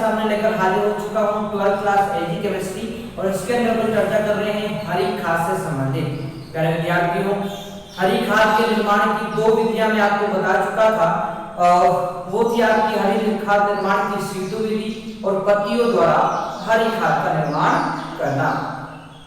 सामने लेकर हाजिर हो चुका हूँ 12th क्लास एजी केमिस्ट्री और इसके अंदर हम चर्चा कर रहे हैं हरी खाद से संबंधित। प्यारे विद्यार्थियों, हरी खाद के निर्माण की दो विधियां मैं आपको बता चुका था और वो थी आपकी हरी खाद निर्माण की सीधु विधि और पत्तियों द्वारा हरी खाद का निर्माण करना।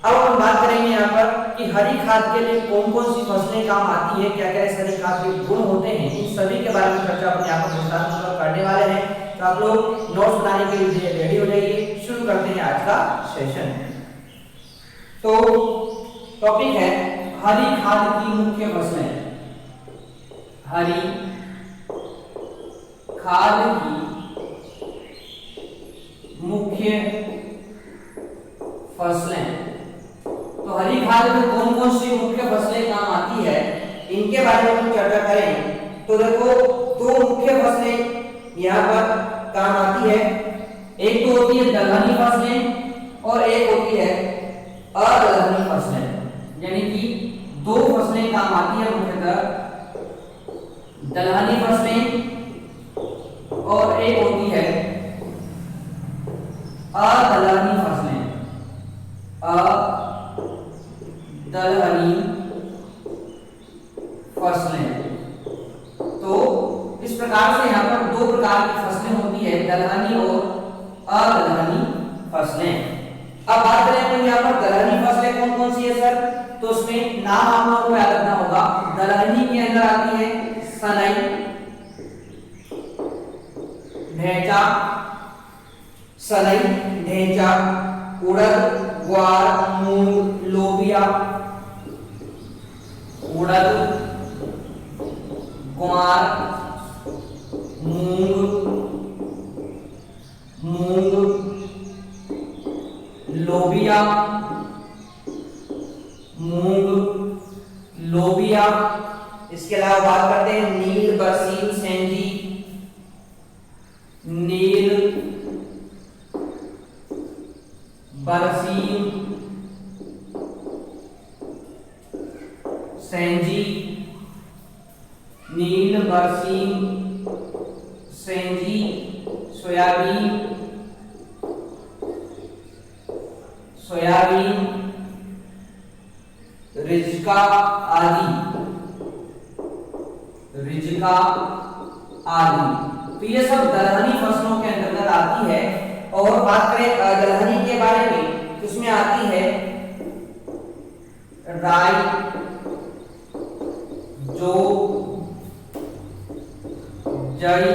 अब हम बात करेंगे यहाँ पर कि हरी खाद के लिए कौन कौन सी फसलें काम आती है, क्या क्या इस हरी खाद के गुण होते हैं, इन सभी के बारे में चर्चा अपन यहाँ पर विस्तार करने वाले हैं। तो आप लोग नोट्स बनाने के लिए रेडी हो जाइए, शुरू करते हैं आज का सेशन। तो टॉपिक है हरी खाद की मुख्य फसलें। हरी खाद की मुख्य फसलें। तो हरी खाद में कौन कौन सी मुख्य फसलें काम आती है, इनके बारे में हम चर्चा करें। तो देखो, दो मुख्य फसलें यहाँ पर काम आती है। एक तो होती है दलहनी फसलें और एक होती है अदलहनी फसलें। यानी कि दो फसलें काम आती है मुख्यतः, दलहनी फसलें और एक होती है अदलहनी फसलें। दलहनी फसलें। तो इस प्रकार से यहाँ पर दो प्रकार की फसलें होती है, दलहनी और अदलहनी फसलें। अब बात करें अपन यहाँ पर दलहनी फसलें कौन कौन सी है सर, तो उसमें नाम आप लोगों को याद रखना होगा। दलहनी के अंदर आती है सनई, ढैंचा, सनई, ढैंचा, उड़द, ग्वार, मूंग, लोबिया, उड़द, ग्वार, मूंग, लोबिया, इसके अलावा बात करते हैं नील, बरसीम, सेंजी, नील, बरसीम, सेंजी, नील, बरसीम, सेंजी, सोयाबीन, रिजका आदि। तो ये सब दलहनी फसलों के अंतर्गत आती है। और बात करें दलहनी के बारे में, उसमें आती है राई, जौ, जई,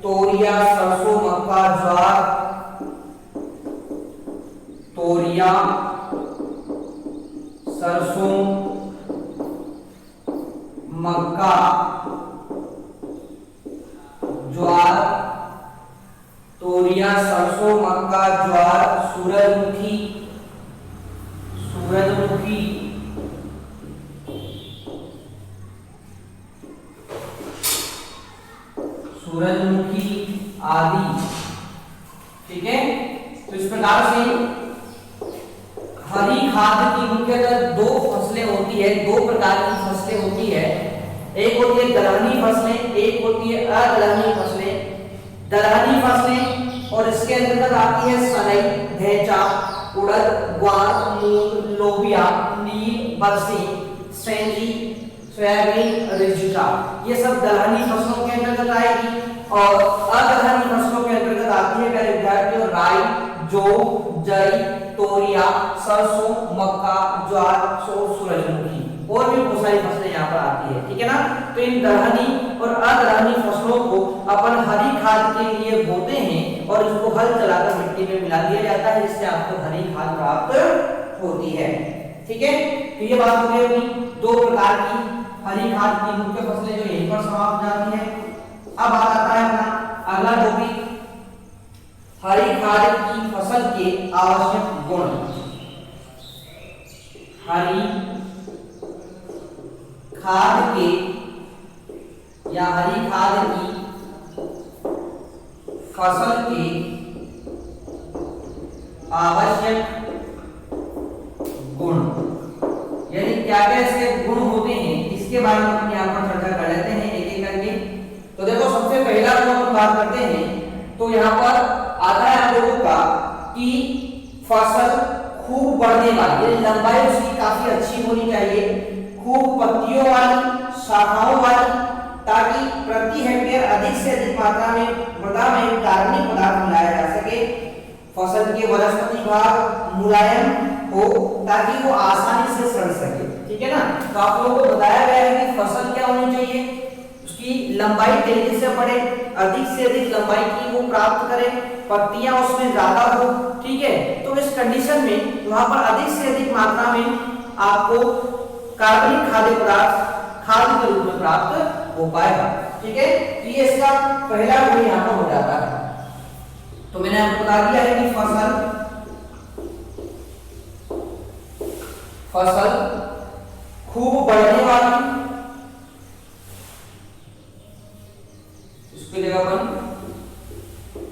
तोरिया, सरसों, मक्का, ज्वार, तोरिया, सरसों, मक्का, ज्वार, तोरिया, सरसों, मक्का, ज्वार, सूरजमुखी, आदि। ठीक है, तो इस प्रकार से हरी खाद की मुख्यतः दो फसलें होती है, दो प्रकार की फसलें होती है। एक होती है दलहनी फसलें, एक होती है अदलहनी फसलें। दलहनी फसलें और इसके अंतर्गत आती है सनई, ढैंचा, उड़द, ग्वार, मूंग, लोबिया, नील, बरसीम, सेंजी, सोयाबीन, रिजका। ये सब दलहनी फसलों के अंतर्गत आएगी। और अदलहनी फसलों के अंतर्गत आती है प्यारे विद्यार्थियों राई, जौ, जई, तोरिया, सरसों, मक्का, ज्वार, सूरजमुखी और भी बहुत सारी फसलें यहाँ पर आती है। ठीक है ना। तो इन दलहनी और अदलहनी फसलों को अपन हरी खाद के लिए बोते हैं और इसको हल चलाकर मिट्टी में मिला दिया जाता है, जिससे आपको हरी खाद प्राप्त होती है। ठीक है, तो ये बात हो गई दो प्रकार की हरी खाद की मुख्य फसलें जो यहीं पर समाप्त हो जाती है। अब बात आता है अपना अगला टॉपिक, हरी खाद की फसल के आवश्यक गुण। हरी खाद के या हरी खाद की फसल के आवश्यक गुण, यानी क्या क्या इसके गुण होते हैं, इसके बारे में हम यहाँ पर चर्चा कर लेते हैं एक एक करके। तो देखो, सबसे पहला गुण हम बात करते हैं तो यहाँ पर आता है हम लोगों का कि फसल खूब बढ़ने वाली, लंबाई उसकी काफी अच्छी होनी चाहिए, खूब पत्तियों वाली, शाखाओं वाली, ताकि प्रति हेक्टेयर अधिक से अधिक मात्रा में मृदा में कार्बनिक पदार्थ मिलाया जा सके, फसल के वनस्पति भाग मुलायम हो ताकि वो आसानी से सड़ सके। ठीक है ना। तो आप लोगों को बताया गया है कि फसल क्या होनी चाहिए, उसकी लंबाई तेजी से बढ़े, अधिक से अधिक लंबाई की वो प्राप्त करे, पत्तियां उसमें ज्यादा हो। ठीक है। तो इस कंडीशन में वहां पर अधिक से अधिक मात्रा में आपको कार्बनिक खाद्य पदार्थ खाद्य के रूप में प्राप्त हो पाएगा। ठीक है। तो ये इसका पहला गुण यहाँ पर हो जाता है। तो मैंने आपको बता दिया है कि फसल खूब बढ़ने वाली, इसकी जगह पर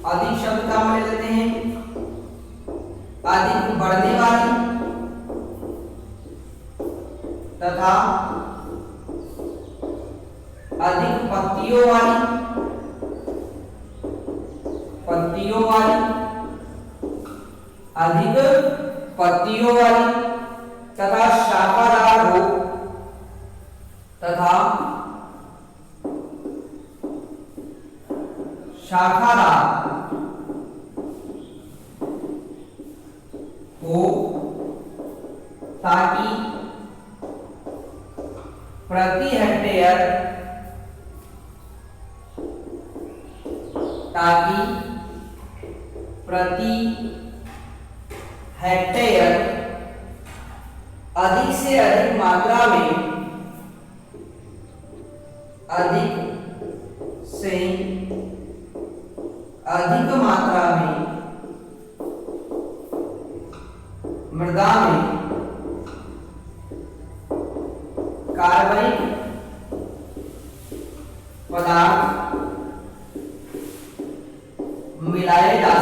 अधिक शब्द काम ले लेते हैं, अधिक बढ़ने वाली तथा अधिक पत्तियों वाली अधिक पत्तियों वाली तथा शाखादार हो तथा शाखादार हो ताकि प्रति हेक्टेयर अधिक से अधिक मात्रा में मृदा में कार्बनिक पदार्थ मिलाए जा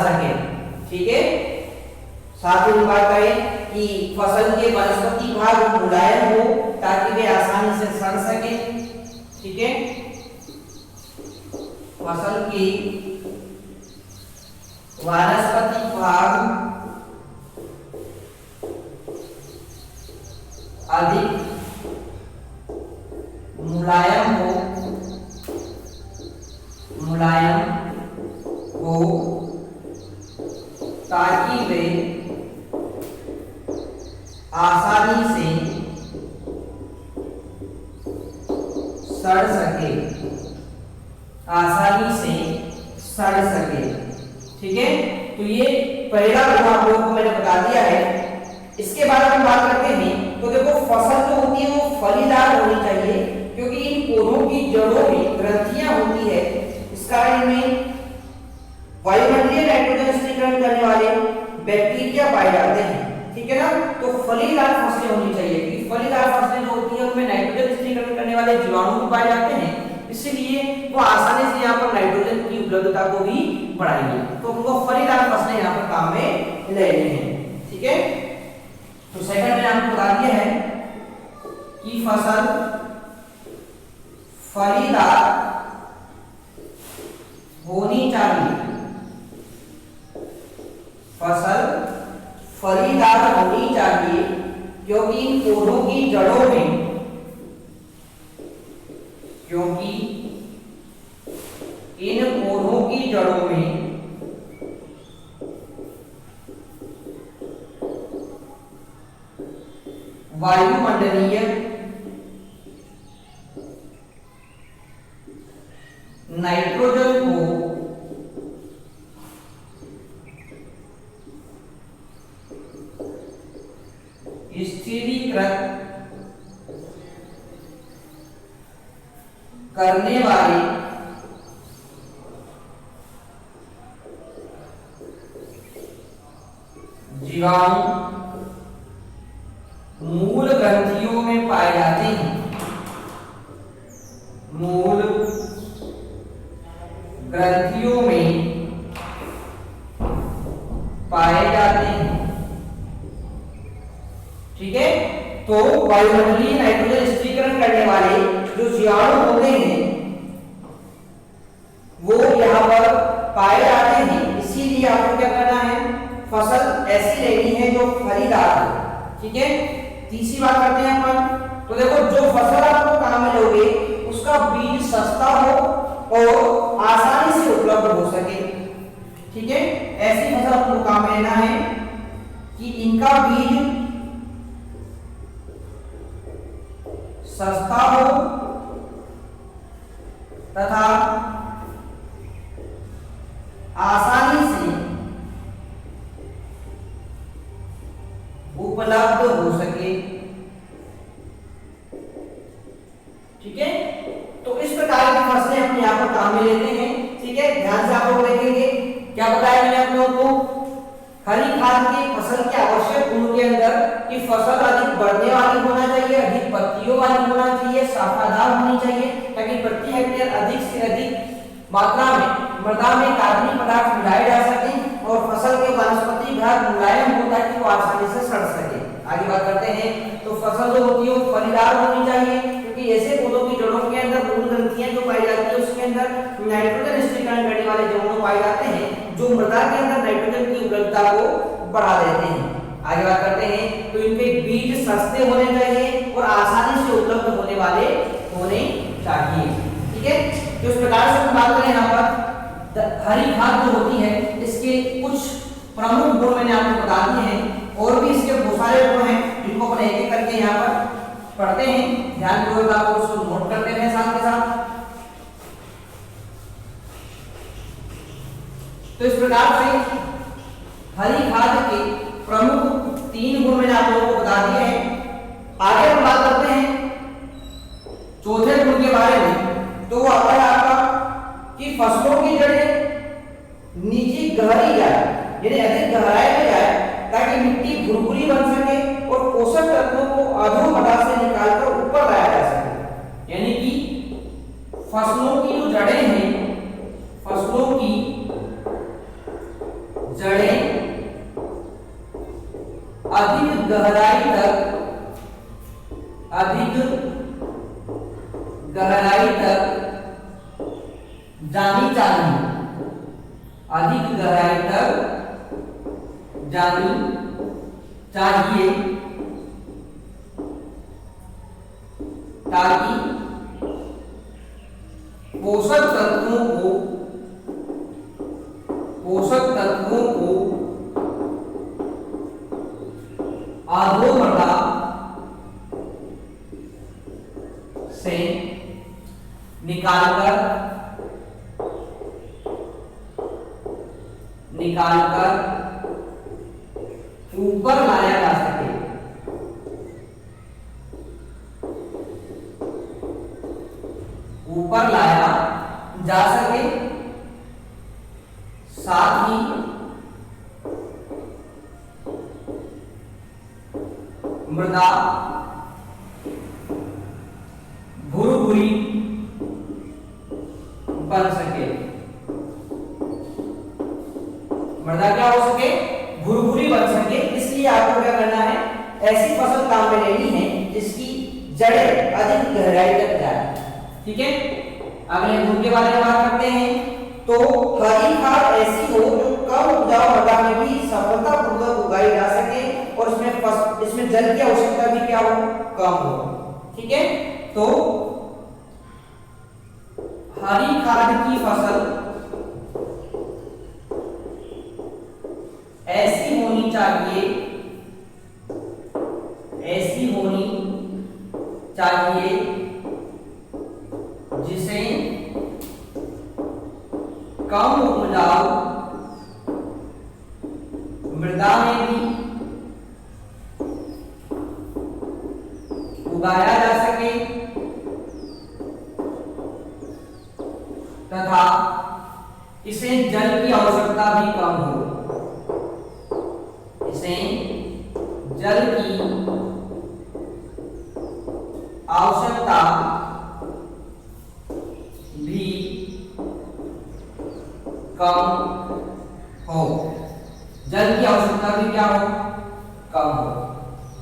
सके, ठीक है। साथ ही बात करें कि फसल के वनस्पति भाग मुलायम हो ताकि वे आसानी से सड़ सके। ठीक है। फसल की वनस्पति भाग अधिक मुलायम हो ताकि वे आसानी से सड़ सके। ठीक है। तो ये पहला गुण आप लोगों को मैंने बता दिया है। इसके बाद हम बात करते हैं तो देखो फसल जो होती है वो फलीदार होनी चाहिए, क्योंकि इन पौधों की जड़ों में ग्रंथियां होती है, इस कारण इनमें वायुमंडलीय नाइट्रोजन स्थिरीकरण करने वाले बैक्टीरिया पाए जाते हैं। ठीक है ना। तो फलीदार फसलें होनी चाहिए, क्योंकि फलीदार फसलें जो होती है उनमें नाइट्रोजन स्थिरीकरण करने वाले जीवाणु भी पाए जाते हैं, इसलिए वो आसानी से यहाँ पर नाइट्रोजन की उपलब्धता को भी बढ़ाएंगे। तो उनको फलीदार फसलें यहाँ पर काम में ले लेनी है। ठीक है। तो सेकंड मैंने आपको बता दिया है कि फसल फलीदार होनी चाहिए, क्योंकि इन पौधों की जड़ों में वायुमंडलीय नाइट्रोजन को स्थिरीकृत करने वाले जीवाणु मूल ग्रंथियों में पाए जाते हैं, मूल ग्रंथियों में पाए जाते हैं। ठीक है। तो वायुमंडलीय नाइट्रोजन स्थिरीकरण करने वाले जो जीवाणु होते हैं वो यहाँ पर पाए जाते हैं। इसीलिए आपको क्या करना है, फसल ऐसी लेनी है जो फलीदार हो। ठीक है, तीसरी बात करते हैं अपन। तो देखो, जो फसल आपको काम में लोगे उसका बीज सस्ता हो और आसानी से उपलब्ध हो सके। ठीक है, ऐसी फसल आपको काम में लेना है कि इनका बीज सस्ता हो तथा आसानी से उपलब्ध हो सके। ठीक है, तो इस प्रकार की फसलें अपने यहाँ पर काम में लेते हैं। ठीक है, ध्यान से आप लोग देखेंगे क्या बताया मैंने आप लोगों को। हरी खाद की फसल के आवश्यक गुण के अंदर कि फसल अधिक बढ़ने वाली होना चाहिए, अधिक पत्तियों वाली होना चाहिए, शाखादार होनी चाहिए, ताकि प्रति हेक्टेयर अधिक से अधिक मात्रा में मृदा में कार्बनिक पदार्थ मिलाए जा सके और फसल के वनस्पति भाग मुलायम हो ताकि वो आसानी से सड़ सके। आगे बात करते हैं। तो फसल जो होती है वो फलीदार होनी चाहिए, क्योंकि ऐसे पौधों की जड़ों के अंदर मूल ग्रंथियां जो पाई जाती है उसके अंदर नाइट्रोजन स्थिरीकरण करने वाले जीवाणु पाए जाते हैं जो मृदा के अंदर नाइट्रोजन की उपलब्धता को बढ़ा देते हैं। आगे बात करते हैं। तो इनके बीज सस्ते होने चाहिए और आसानी से उपलब्ध होने वाले होने चाहिए। ठीक है, तो इस प्रकार से हम बात करें यहाँ पर हरी खाद जो होती है इसके कुछ प्रमुख गुण मैंने आपको बता दिए हैं, और भी इसके बहुत सारे गुण हैं जिनको अपन एक एक करके यहाँ पर पढ़ते हैं। ध्यान पूर्वक आप उसको नोट करते हैं साथ के साथ। तो इस प्रकार से हरी खाद के प्रमुख 3 गुण मैंने आप लोगों को बता दिए हैं। आगे हम बात करते हैं चौथे गुण के बारे में। तो वो आता है आपका कि फसलों की जड़ें नीचे गहरी जाए, यानी अधिक गहराई में जाए, ताकि मिट्टी भुरभुरी बन सके और पोषक तत्वों को अधोमदा से निकालकर ऊपर लाया जा सके। यानी कि फसलों की जो जड़ें हैं, फसलों की जड़ें अधिक गहराई तक जानी चाहिए, अधिक गहराई तक जानी चाहिए, ताकि पोषक तत्वों को अधोमदा से निकालकर ऊपर लाया जा सके। ऊपर लाया जा सके, साथ ही मृदा भुरभुरी बन सके। मृदा क्या हो सके, भुरभुरी बन सके। इसलिए आपको क्या करना है, ऐसी फसल काम में लेनी है जिसकी जड़ें अधिक गहराई तक जाए। ठीक है, अगले गुण के बारे में बात करते हैं। तो हरी खाद ऐसी हो जो कम उपजाऊ मृदा में भी सफलतापूर्वक उगाई जा सके और इसमें जल की आवश्यकता भी क्या हो, कम हो। ठीक है, तो हरी खाद की फसल ऐसी होनी चाहिए जिसे कम उपजाऊ मृदा में भी उगाया जा सके तथा इसे जल की आवश्यकता भी कम हो। इसे जल की आवश्यकता भी कम हो। जल की आवश्यकता भी क्या हो, कम हो।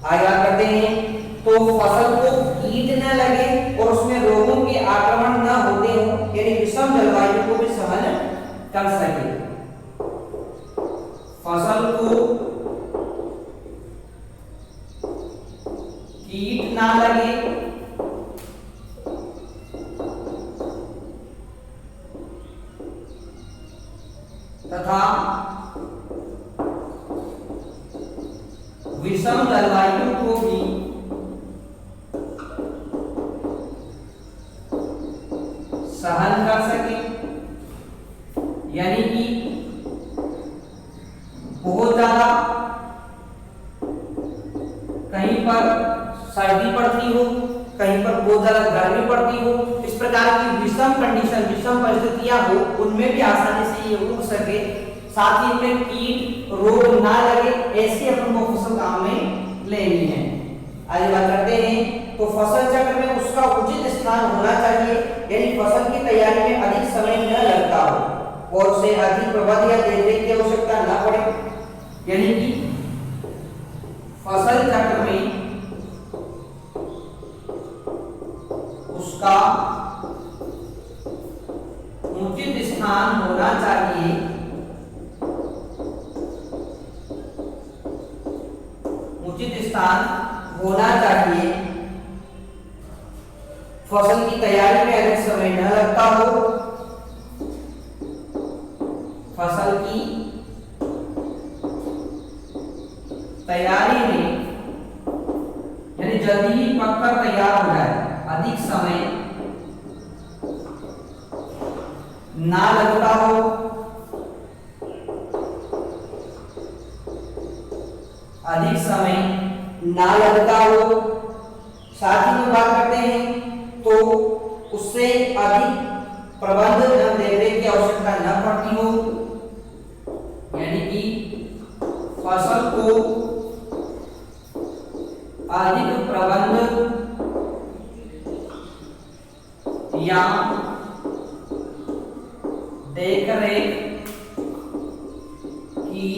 आगे बात करते हैं तो फसल को कीट न लगे और उसमें रोगों के आक्रमण न होते हो, यानी विषम जलवायु को भी सहन कर सके। फसल को कीट ना लगे तथा विषम जलवायु को भी सहन कर सके, यानी कि बहुत ज्यादा कहीं पर सर्दी पड़ती हो, कहीं पर बहुत ज्यादा गर्मी पड़ती हो, इस प्रकार की विषम कंडीशन, विषम परिस्थितियां हो, उनमें भी आसानी से ये उग सके, साथ ही इनमें कीट रोग ना लगे, ऐसी अपन को फसल काम में लेनी है। आगे बात करते हैं, तो फसल चक्र में उसका उचित स्थान होना चाहिए, यानी फसल की तैयारी में अधिक समय न लगता हो और उसे अधिक प्रबंध या देखरेख की आवश्यकता न पड़े, यानी कि फसल चक्र में उसका उचित स्थान होना चाहिए, उचित स्थान होना चाहिए, फसल की तैयारी में अधिक समय न लगता हो, फसल की तैयारी में यानी जल्दी ही पककर तैयार हो जाए, अधिक समय ना लगता हो, अधिक समय ना लगता हो, साथ ही में बात करते हैं तो उससे अधिक प्रबंध एवं देखरेख की आवश्यकता न पड़ती हो, यानी कि फसल को अधिक प्रबंध या देखरेख की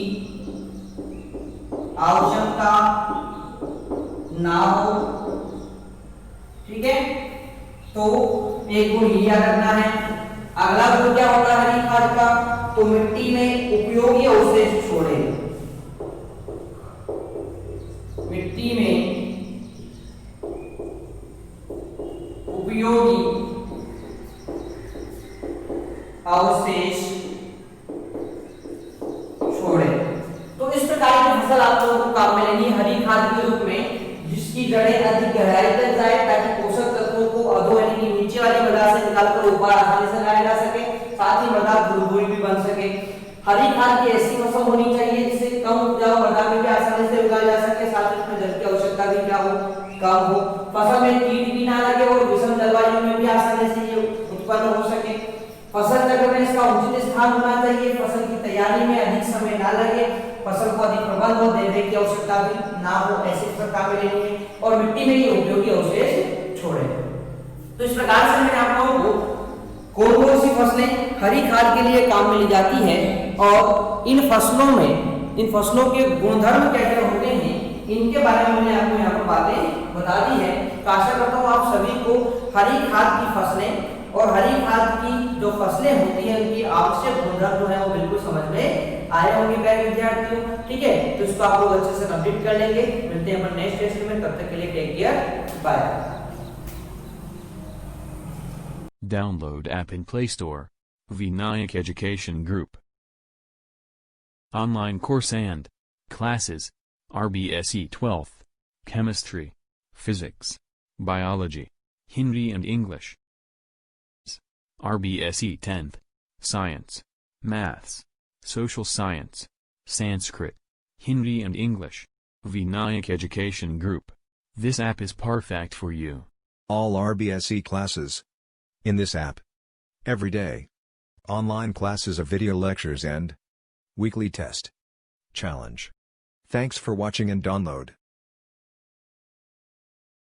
आवश्यकता ना हो। ठीक है, तो एक गुण याद रखना है। अगला गुण क्या होगा हरी खाद का, तो मिट्टी में उपयोगी अवशेष छोड़े, मिट्टी में उपयोगी अवशेष छोड़े। तो इस प्रकार की फसल आप लोगों को काम में लेनी हरी खाद के रूप में, जिसकी जड़ें अधिक गहराई तक जाए ताकि पोषक तत्वों को अधो यानी कि नीचे वाली मृदा से निकालकर ऊपर आसानी से लाया जा सके, साथ ही मृदा भुरभुरी भी बन सके। हरी खाद की ऐसी फसल होनी चाहिए जिसे कम उपजाऊ मृदा में भी आसानी से उगाया जा सके, साथ ही इसमें जल की आवश्यकता भी क्या हो, कम हो। फसल में कीट भी ना लगे और विषम जलवायु में भी आसानी से ये उत्पन्न हो सके। फसल चक्र में इसका उचित स्थान होना चाहिए, फसल की तैयारी में अधिक समय ना लगे, फसल को अधिक प्रबंध और देखरेख की आवश्यकता भी ना हो, ऐसे प्रकार में लेनी है, और मिट्टी में ये उपयोगी अवशेष छोड़े। तो इस प्रकार से मैंने आप लोगों को कौन कौन सी फसलें हरी खाद के लिए काम में ली जाती है और इन फसलों में, इन फसलों के गुणधर्म क्या क्या होते हैं, इनके बारे में मैंने आपको यहाँ पर बातें बता दी है। तो आशा करता हूँ आप सभी को हरी खाद की फसलें और हरी खाद की जो फसलें होती हैं उनकी आवश्यक गुणधर्म जो है वो बिल्कुल समझ में आए होंगे प्यारे विद्यार्थियों। ठीक है, तो इसको आप लोग अच्छे से कंप्लीट कर लेंगे। मिलते हैं अपन नेक्स्ट सेशन में, तब तक के लिए take care, bye. Download app in Play Store. Vinayak Education Group. Online course and classes. RBSE 12th, Chemistry, Physics, Biology, Hindi and English. RBSE 10th, Science, Maths, Social Science, Sanskrit, Hindi and English. Vinayak Education Group. This app is perfect for you. All RBSE classes. In this app. Every day. Online classes of video lectures and weekly test. Challenge. Thanks for watching and download.